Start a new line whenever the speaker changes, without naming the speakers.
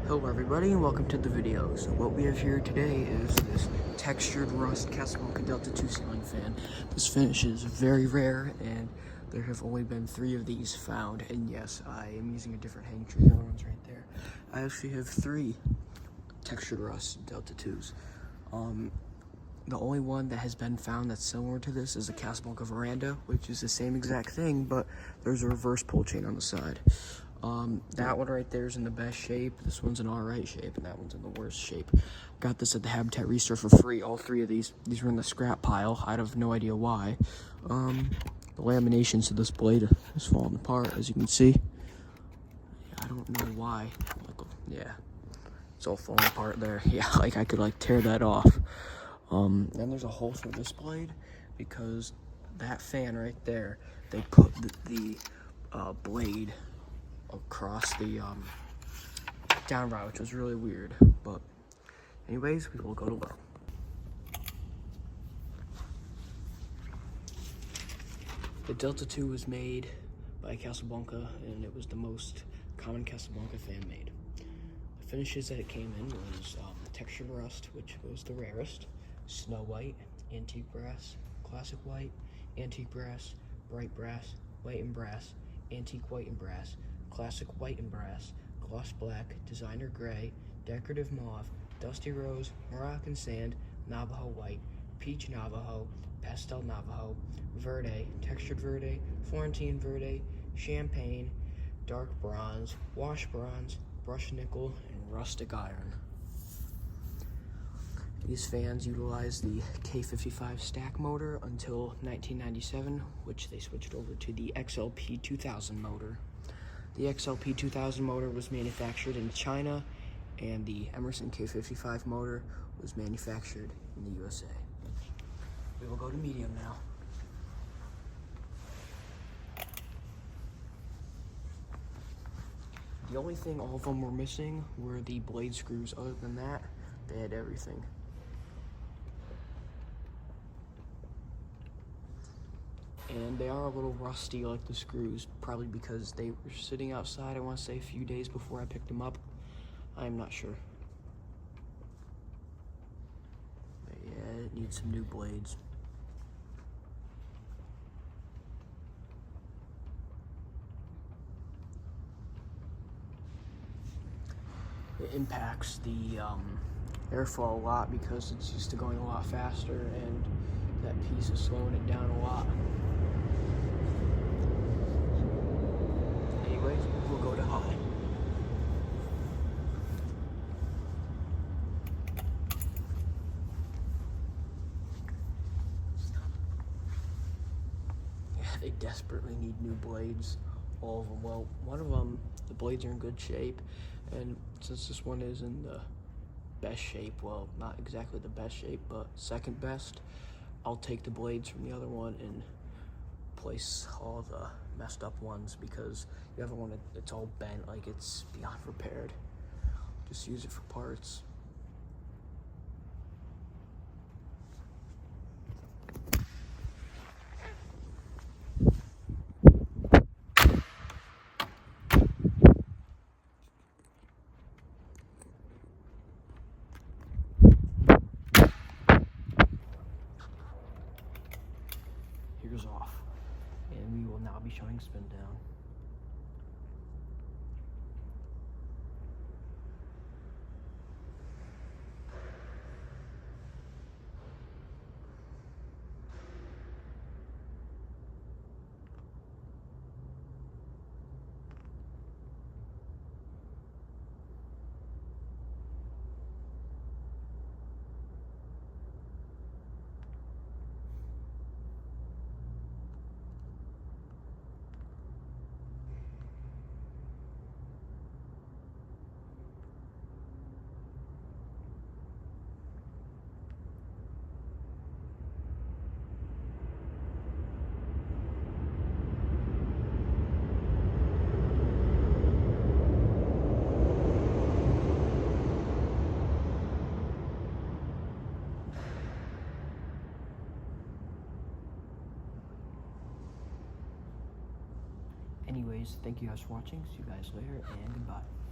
Hello everybody and welcome to the video. So what we have here today is this textured rust Casablanca Delta 2 ceiling fan. This finish is very rare and there have only been 3 of these found, and yes, I am using a different hang tree. The other one's right there. I actually have 3 textured rust Delta 2s. The only one that has been found that's similar to this is the Casablanca Veranda, which is the same exact thing, but there's a reverse pull chain on the side. That one right there is in the best shape. This one's in alright shape, and that one's in the worst shape. Got this at the Habitat Restore for free. All 3 of these were in the scrap pile. I have no idea why. The laminations of this blade is falling apart, as you can see. I don't know why. Yeah, it's all falling apart there. Yeah, like I could tear that off. Then there's a hole through this blade because that fan right there, they put the blade across the down rod, which was really weird. But anyways, we will go to work. The Delta 2 was made by Casablanca, and it was the most common Casablanca fan made. The finishes that it came in was textured rust, which was the rarest, snow white, antique brass, classic white, antique brass, bright brass, white and brass, antique white and brass, classic white and brass, gloss black, designer gray, decorative mauve, dusty rose, Moroccan sand, Navajo white, peach Navajo, pastel Navajo, verde, textured verde, Florentine verde, champagne, dark bronze, wash bronze, brushed nickel, and rustic iron. These fans utilized the K55 stack motor until 1997, which they switched over to the XLP 2000 motor. The XLP 2000 motor was manufactured in China, and the Emerson K55 motor was manufactured in the USA. We will go to medium now. The only thing all of them were missing were the blade screws. Other than that, they had everything. And they are a little rusty like the screws, probably because they were sitting outside, I want to say, a few days before I picked them up. I'm not sure. But yeah, it needs some new blades. It impacts the airflow a lot because it's used to going a lot faster, and that piece is slowing it down a lot. Anyways, we'll go to high. Yeah, they desperately need new blades, all of them. Well, one of them, the blades are in good shape, and since this one is in the best shape, well, not exactly the best shape, but second best, I'll take the blades from the other one and place all the messed up ones, because the other one, it's all bent, like it's beyond repaired. Just use it for parts. Here's off, and we will now be showing spin down. Anyways, thank you guys for watching. See you guys later, and goodbye.